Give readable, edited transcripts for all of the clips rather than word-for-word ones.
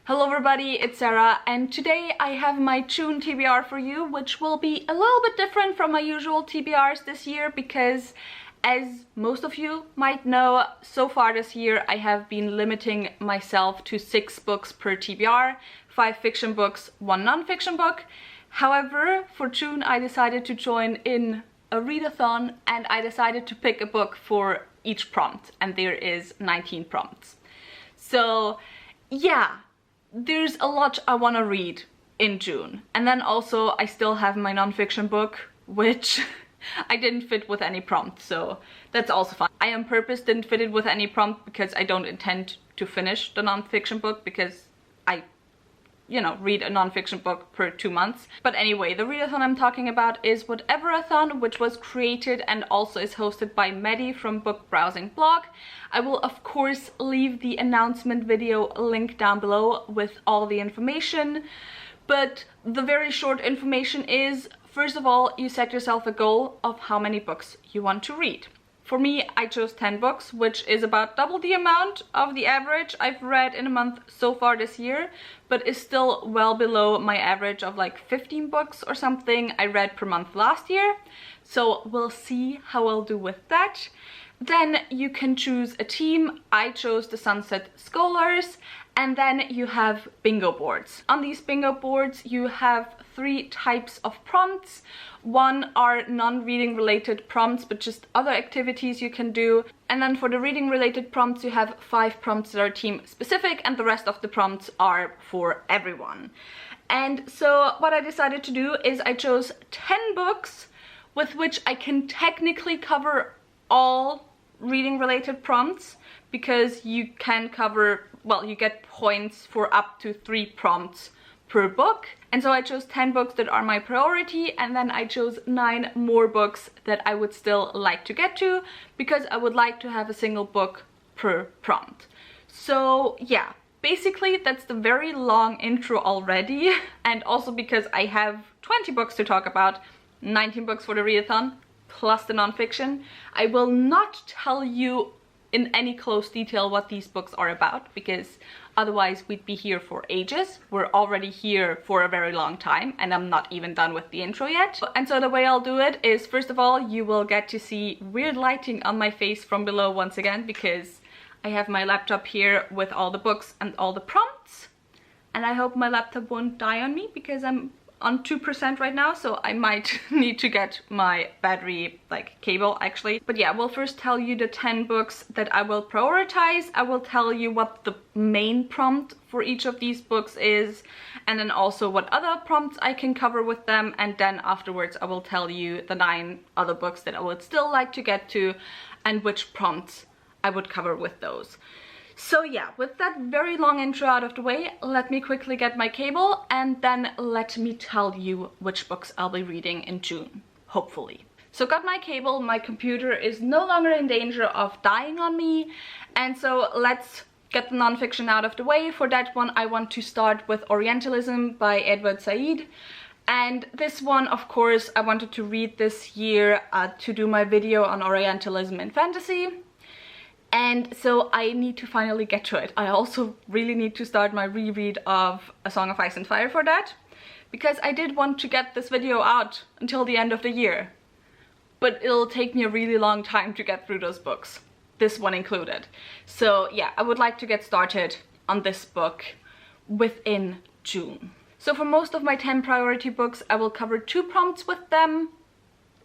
Hello everybody, it's Sarah, and today I have my June TBR for you, which will be a little bit different from my usual TBRs this year because, as most of you might know, so far this year I have been limiting myself to 6 books per TBR, 5 fiction books, 1 non-fiction book. However, for June I decided to join in a readathon and I decided to pick a book for each prompt, and there is 19 prompts. So yeah, there's a lot I want to read in June. And then also I still have my non-fiction book, which I didn't fit with any prompt, so that's also fun. I on purpose didn't fit it with any prompt because I don't intend to finish the non-fiction book because I read a non-fiction book per 2 months. But anyway, the readathon I'm talking about is Whateverthon, which was created and also is hosted by Maddie from Book Browsing Blog. I will of course leave the announcement video link down below with all the information, but the very short information is, first of all, you set yourself a goal of how many books you want to read. For me, I chose 10 books, which is about double the amount of the average I've read in a month so far this year, but is still well below my average of like 15 books or something I read per month last year. So we'll see how I'll do with that. Then you can choose a team. I chose the Sunset Scholars, and then you have bingo boards. On these bingo boards you have 3 types of prompts. One are non-reading related prompts, but just other activities you can do. And then for the reading related prompts you have 5 prompts that are team specific, and the rest of the prompts are for everyone. And so what I decided to do is I chose 10 books with which I can technically cover all reading related prompts, because you can cover, well, you get points for up to 3 prompts per book. And so I chose 10 books that are my priority, and then I chose 9 more books that I would still like to get to, because I would like to have a single book per prompt. So yeah, basically that's the very long intro already, and also because I have 20 books to talk about, 19 books for the readathon, plus the non-fiction. I will not tell you in any close detail what these books are about, because otherwise we'd be here for ages. We're already here for a very long time, and I'm not even done with the intro yet. And so the way I'll do it is, first of all, you will get to see weird lighting on my face from below once again, because I have my laptop here with all the books and all the prompts. And I hope my laptop won't die on me, because I'm on 2% right now, so I might need to get my battery cable actually. But yeah, we'll first tell you the 10 books that I will prioritize. I will tell you what the main prompt for each of these books is, and then also what other prompts I can cover with them, and then afterwards I will tell you the 9 other books that I would still like to get to and which prompts I would cover with those. So yeah, with that very long intro out of the way, let me quickly get my cable, and then let me tell you which books I'll be reading in June, hopefully. So got my cable, my computer is no longer in danger of dying on me, and so let's get the non-fiction out of the way. For that one I want to start with Orientalism by Edward Said. And this one, of course, I wanted to read this year to do my video on Orientalism in fantasy. And so I need to finally get to it. I also really need to start my reread of A Song of Ice and Fire for that, because I did want to get this video out until the end of the year. But it'll take me a really long time to get through those books, this one included. So yeah, I would like to get started on this book within June. So for most of my 10 priority books, I will cover 2 prompts with them.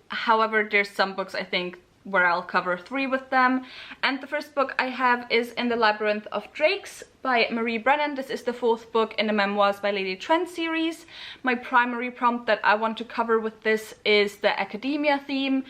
However, there's some books I think where I'll cover 3 with them. And the first book I have is In the Labyrinth of Drakes by Marie Brennan. This is the 4th book in the Memoirs by Lady Trent series. My primary prompt that I want to cover with this is the academia theme.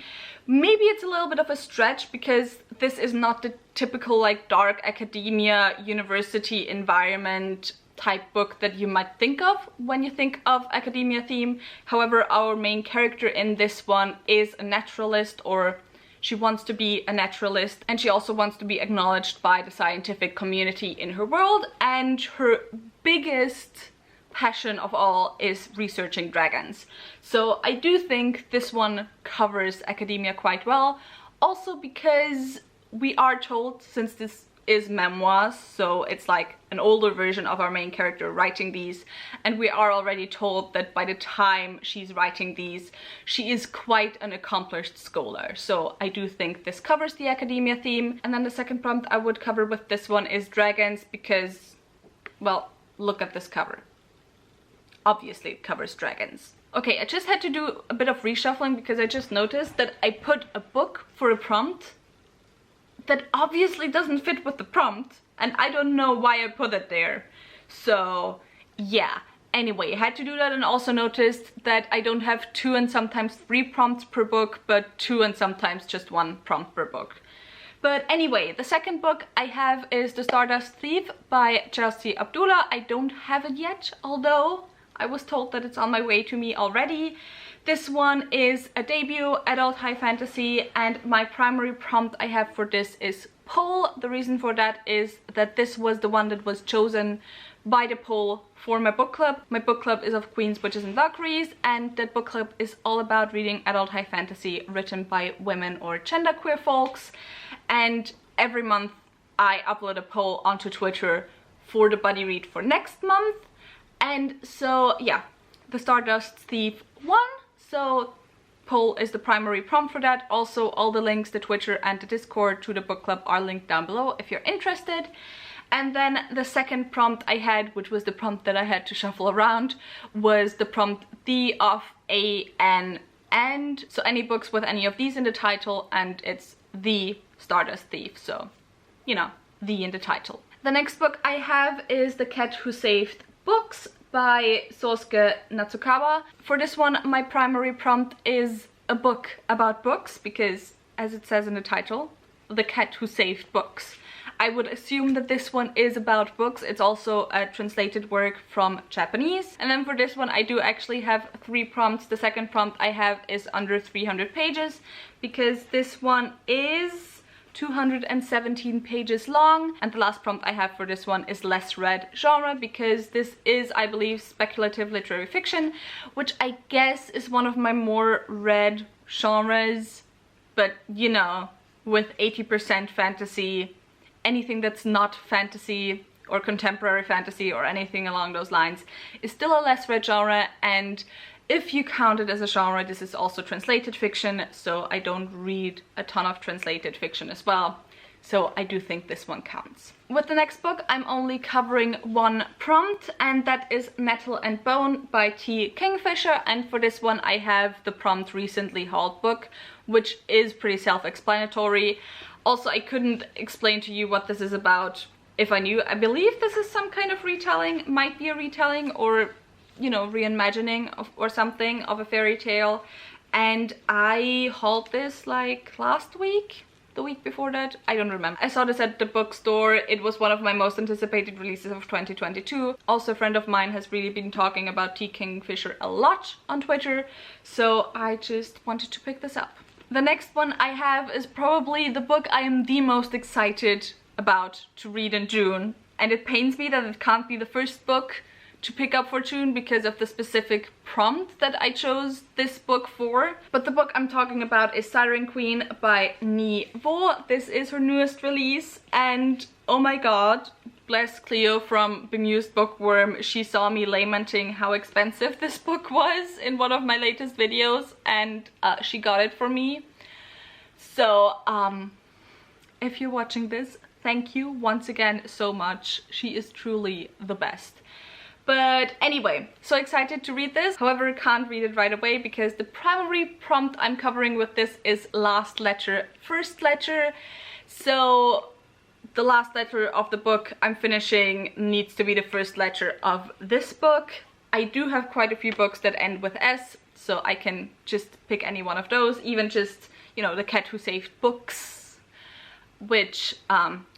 Maybe it's a little bit of a stretch, because this is not the typical dark academia university environment type book that you might think of when you think of academia theme. However, our main character in this one is a naturalist, or she wants to be a naturalist, and she also wants to be acknowledged by the scientific community in her world, and her biggest passion of all is researching dragons. So I do think this one covers academia quite well, also because we are told, since this is memoirs, so it's like an older version of our main character writing these, and we are already told that by the time she's writing these, she is quite an accomplished scholar. So I do think this covers the academia theme. And then the second prompt I would cover with this one is dragons, because, well, look at this cover. Obviously it covers dragons. Okay, I just had to do a bit of reshuffling because I just noticed that I put a book for a prompt that obviously doesn't fit with the prompt, and I don't know why I put it there. So yeah, anyway, I had to do that, and also noticed that I don't have 2 and sometimes 3 prompts per book, but 2 and sometimes just 1 prompt per book. But anyway, the second book I have is The Stardust Thief by Chelsea Abdullah. I don't have it yet, although I was told that it's on my way to me already. This one is a debut adult high fantasy, and my primary prompt I have for this is poll. The reason for that is that this was the one that was chosen by the poll for my book club. My book club is of Queens, Witches and Valkyries, and that book club is all about reading adult high fantasy written by women or genderqueer folks. And every month I upload a poll onto Twitter for the buddy read for next month. And so yeah, The Stardust Thief won. So poll is the primary prompt for that. Also, all the links, the Twitter and the Discord to the book club are linked down below if you're interested. And then the second prompt I had, which was the prompt that I had to shuffle around, was the prompt The of A N and. So any books with any of these in the title, and it's The Stardust Thief. So, you know, the in the title. The next book I have is The Cat Who Saved Books by Sosuke Natsukawa. For this one, my primary prompt is a book about books, because as it says in the title, The Cat Who Saved Books. I would assume that this one is about books. It's also a translated work from Japanese. And then for this one, I do actually have 3 prompts. The second prompt I have is under 300 pages, because this one is 217 pages long, and the last prompt I have for this one is less read genre, because this is, I believe, speculative literary fiction, which I guess is one of my more read genres, but you know, with 80% fantasy, anything that's not fantasy or contemporary fantasy or anything along those lines is still a less read genre. And if you count it as a genre, this is also translated fiction, so I don't read a ton of translated fiction as well. So I do think this one counts. With the next book, I'm only covering 1 prompt, and that is Nettle and Bone by T. Kingfisher. And for this one, I have the prompt Recently Hauled Book, which is pretty self-explanatory. Also, I couldn't explain to you what this is about if I knew. I believe this is some kind of retelling, might be a retelling, or you know, reimagining of, or something, of a fairy tale. And I hauled this like last week, the week before that, I don't remember. I saw this at the bookstore. It was one of my most anticipated releases of 2022. Also, a friend of mine has really been talking about T. Kingfisher a lot on Twitter, so I just wanted to pick this up. The next one I have is probably the book I am the most excited about to read in June, and it pains me that it can't be the first book to pick up for June because of the specific prompt that I chose this book for. But the book I'm talking about is Siren Queen by Ni Vo. This is her newest release, and oh my god, bless Cleo from Bemused Bookworm. She saw me lamenting how expensive this book was in one of my latest videos, and she got it for me. So if you're watching this, thank you once again so much. She is truly the best. But anyway, so excited to read this. However, can't read it right away because the primary prompt I'm covering with this is last letter, first letter. So the last letter of the book I'm finishing needs to be the first letter of this book. I do have quite a few books that end with S, so I can just pick any one of those, even just, you know, The Cat Who Saved Books, which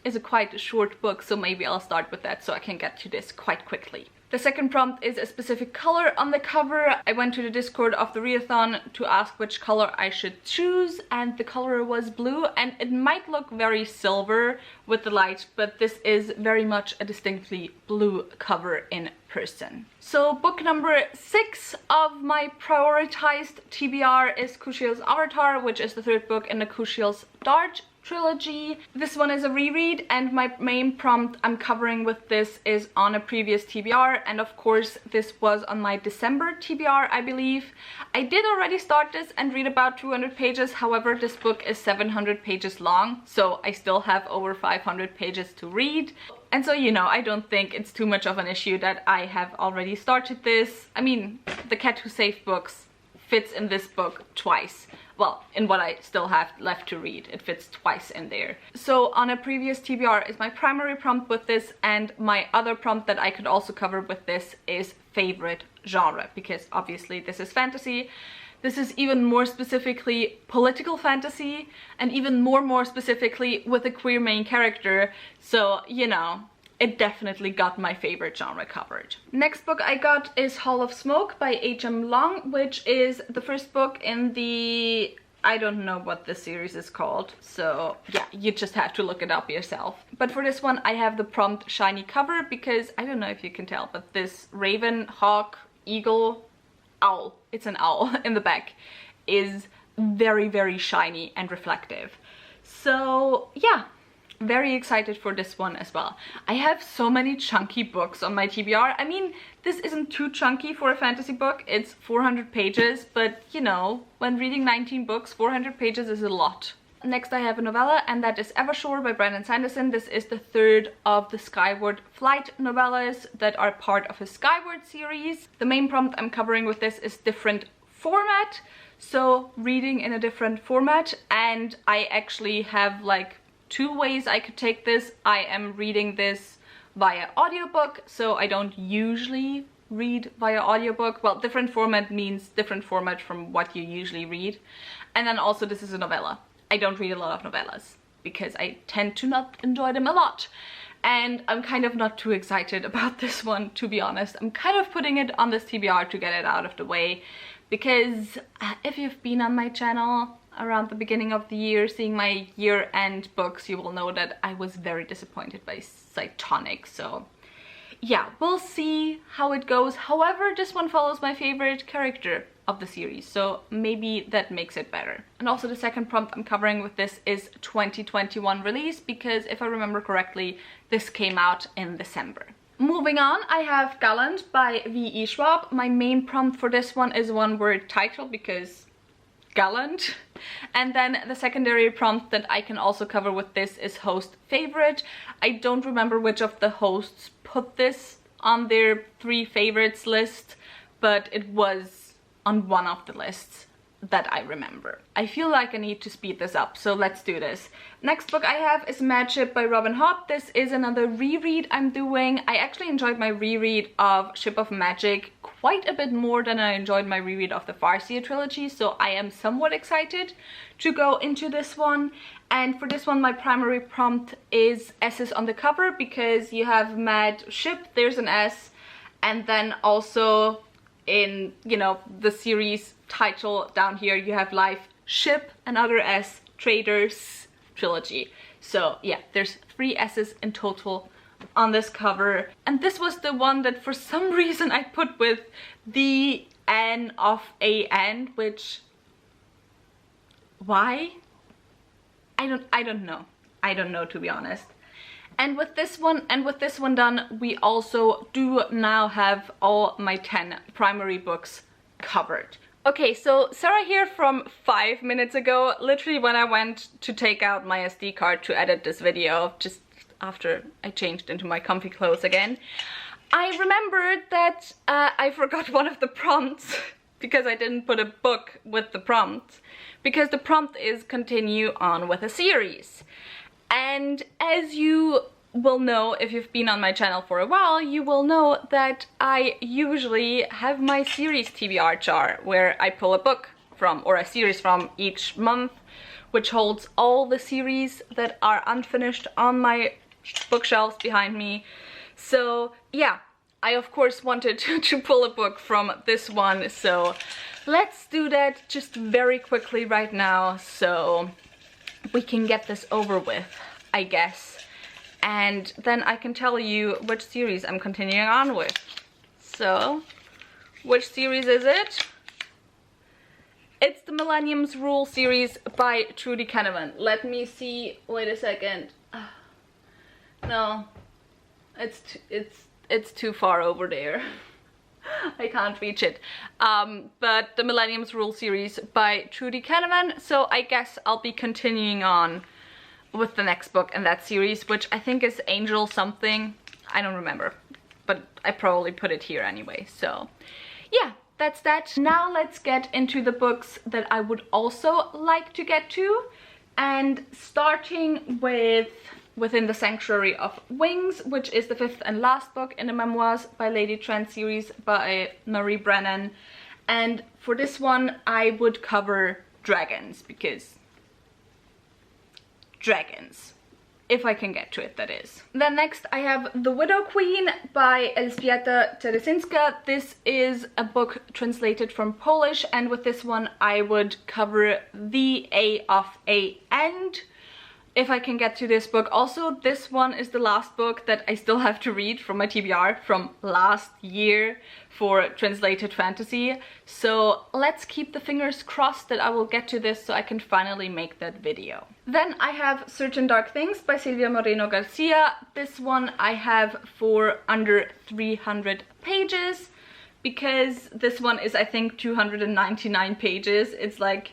is a quite short book, so maybe I'll start with that so I can get to this quite quickly. The second prompt is a specific color on the cover. I went to the Discord of the readathon to ask which color I should choose, and the color was blue, and it might look very silver with the light, but this is very much a distinctly blue cover in person. So book number 6 of my prioritized TBR is Kushis Avatar, which is the 3rd book in the Kushis trilogy. This one is a reread, and my main prompt I'm covering with this is on a previous TBR, and of course this was on my December TBR, I believe. I did already start this and read about 200 pages, however this book is 700 pages long, so I still have over 500 pages to read. And so, you know, I don't think it's too much of an issue that I have already started this. I mean, The Cat Who Saved Books fits in this book twice. Well, in what I still have left to read, it fits twice in there. So on a previous TBR is my primary prompt with this, and my other prompt that I could also cover with this is favorite genre, because obviously this is fantasy. This is even more specifically political fantasy, and even more specifically with a queer main character. So, you know, it definitely got my favorite genre covered. Next book I got is Hall of Smoke by H.M. Long, which is the first book in the... I don't know what this series is called, so yeah, you just have to look it up yourself. But for this one I have the prompt shiny cover because, I don't know if you can tell, but this raven, hawk, eagle, owl, it's an owl in the back, is very shiny and reflective. So yeah, very excited for this one as well. I have so many chunky books on my TBR. I mean, this isn't too chunky for a fantasy book. It's 400 pages, but you know, when reading 19 books, 400 pages is a lot. Next I have a novella, and that is Evershore by Brandon Sanderson. This is the third of the Skyward Flight novellas that are part of his Skyward series. The main prompt I'm covering with this is different format, so reading in a different format, and I actually have like 2 ways I could take this. I am reading this via audiobook, so I don't usually read via audiobook. Well, different format means different format from what you usually read. And then also this is a novella. I don't read a lot of novellas because I tend to not enjoy them a lot. And I'm kind of not too excited about this one, to be honest. I'm kind of putting it on this TBR to get it out of the way, because if you've been on my channel around the beginning of the year, seeing my year-end books, you will know that I was very disappointed by Cytonic. So yeah, we'll see how it goes. However, this one follows my favorite character of the series, so maybe that makes it better. And also the second prompt I'm covering with this is 2021 release, because if I remember correctly, this came out in December. Moving on, I have Gallant by V.E. Schwab. My main prompt for this one is one word title, because Gallant. And then the secondary prompt that I can also cover with this is host favorite. I don't remember which of the hosts put this on their 3 favorites list, but it was on one of the lists that I remember. I feel like I need to speed this up, so let's do this. Next book I have is Mad Ship by Robin Hobb. This is another reread I'm doing. I actually enjoyed my reread of Ship of Magic quite a bit more than I enjoyed my reread of the Farseer trilogy, so I am somewhat excited to go into this one. And for this one, my primary prompt is S's on the cover, because you have Mad Ship, there's an S, and then also in, you know, the series title down here you have Life Ship, another S, Traders trilogy. So yeah, there's 3 S's in total on this cover, and this was the one that for some reason I put with the N of AN, which, why? I don't know, to be honest. And with this one done, we also do now have all my 10 primary books covered. Okay, so Sarah here from 5 minutes ago, literally when I went to take out my SD card to edit this video, just after I changed into my comfy clothes again, I remembered that I forgot one of the prompts because I didn't put a book with the prompt, because the prompt is continue on with a series. And as you will know, if you've been on my channel for a while, you will know that I usually have my series TBR chart where I pull a book from, or a series from, each month, which holds all the series that are unfinished on my bookshelves behind me. So yeah, I of course wanted to pull a book from this one, so let's do that just very quickly right now so we can get this over with, I guess. And then I can tell you which series I'm continuing on with. So, which series is it? It's the Millenniums Rule series by Trudy Canavan. Let me see, wait a second. No, it's too far over there. I can't reach it. But the Millenniums Rule series by Trudy Canavan. So I guess I'll be continuing on with the next book in that series, which I think is Angel something. I don't remember, but I probably put it here anyway. So yeah, that's that. Now let's get into the books that I would also like to get to, and starting with Within the Sanctuary of Wings, which is the 5th and last book in the Memoirs by Lady Trent series by Marie Brennan. And for this one I would cover dragons, because dragons, if I can get to it, that is. Then next I have The Widow Queen by Elżbieta Teresynska. This is a book translated from Polish, and with this one I would cover the A of A End, if I can get to this book. Also, this one is the last book that I still have to read from my TBR from last year for translated fantasy. So let's keep the fingers crossed that I will get to this so I can finally make that video. Then I have Certain Dark Things by Silvia Moreno Garcia. This one I have for under 300 pages, because this one is, I think, 299 pages. It's like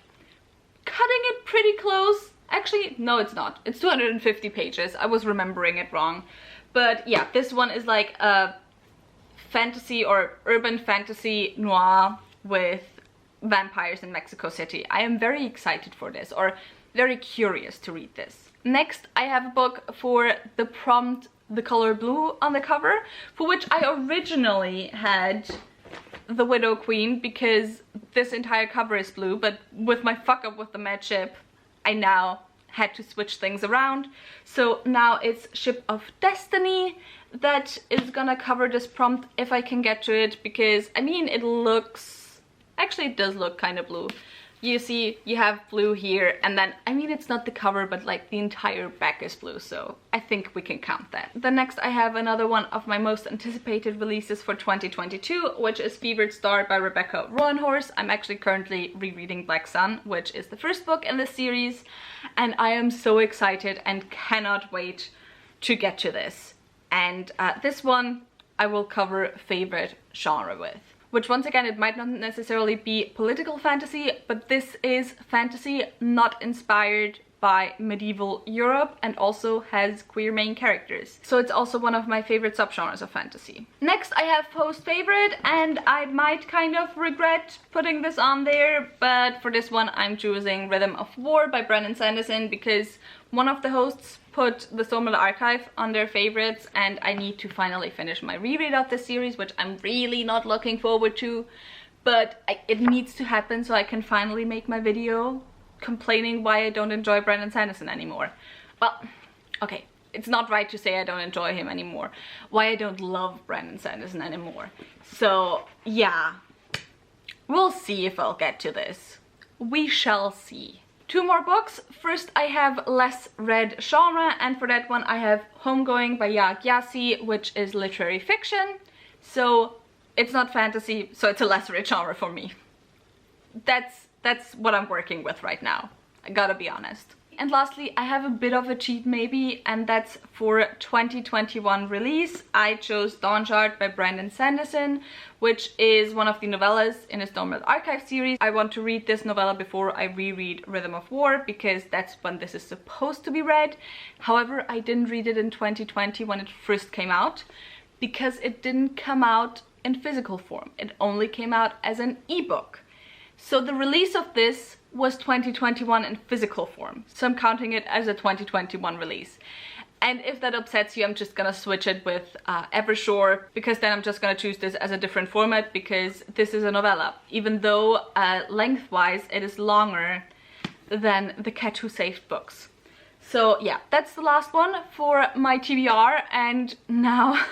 cutting it pretty close. Actually, no, it's not. It's 250 pages. I was remembering it wrong. But yeah, this one is like a fantasy or urban fantasy noir with vampires in Mexico City. I am very excited for this, or very curious to read this. Next, I have a book for the prompt The Color Blue on the cover, for which I originally had The Widow Queen, because this entire cover is blue, but with my fuck up with the Mad Ship, I now had to switch things around. So now it's Ship of Destiny that is gonna cover this prompt, if I can get to it, because I mean, it looks, actually it does look kind of blue. You see, you have blue here, and then, I mean, it's not the cover, but like the entire back is blue, so I think we can count that. Then next I have another one of my most anticipated releases for 2022, which is Fevered Star by Rebecca Roanhorse. I'm actually currently rereading Black Sun, which is the first book in this series, and I am so excited and cannot wait to get to this. And this one I will cover favorite genre with, which once again, it might not necessarily be political fantasy, but this is fantasy not inspired by medieval Europe, and also has queer main characters. So it's also one of my favorite subgenres of fantasy. Next I have Post Favorite, and I might kind of regret putting this on there, but for this one I'm choosing Rhythm of War by Brandon Sanderson, because one of the hosts put the Stormlight Archive on their favorites, and I need to finally finish my reread of this series, which I'm really not looking forward to, but it needs to happen so I can finally make my video complaining why I don't enjoy Brandon Sanderson anymore. Well, okay, it's not right to say I don't enjoy him anymore. Why I don't love Brandon Sanderson anymore. So yeah, we'll see if I'll get to this. We shall see. Two more books. First I have less read genre, and for that one I have Homegoing by Yaak Yassi, which is literary fiction. So it's not fantasy, so it's a less read genre for me. That's what I'm working with right now, I gotta be honest. And lastly, I have a bit of a cheat maybe, and that's for 2021 release. I chose Dawnshard by Brandon Sanderson, which is one of the novellas in his Stormlight Archive series. I want to read this novella before I reread Rhythm of War, because that's when this is supposed to be read. However, I didn't read it in 2020 when it first came out, because it didn't come out in physical form. It only came out as an ebook. So the release of this was 2021 in physical form. So I'm counting it as a 2021 release. And if that upsets you, I'm just gonna switch it with Evershore, because then I'm just gonna choose this as a different format, because this is a novella. Even though lengthwise it is longer than The Cat Who Saved books. So yeah, that's the last one for my TBR, and now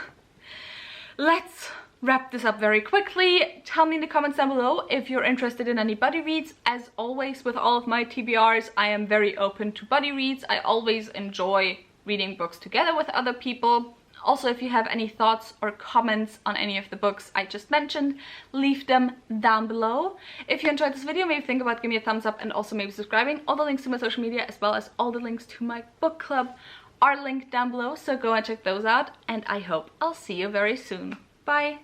let's wrap this up very quickly. Tell me in the comments down below if you're interested in any buddy reads. As always with all of my TBRs, I am very open to buddy reads. I always enjoy reading books together with other people. Also, if you have any thoughts or comments on any of the books I just mentioned, leave them down below. If you enjoyed this video, maybe think about giving me a thumbs up and also maybe subscribing. All the links to my social media as well as all the links to my book club are linked down below, so go and check those out, and I hope I'll see you very soon. Bye!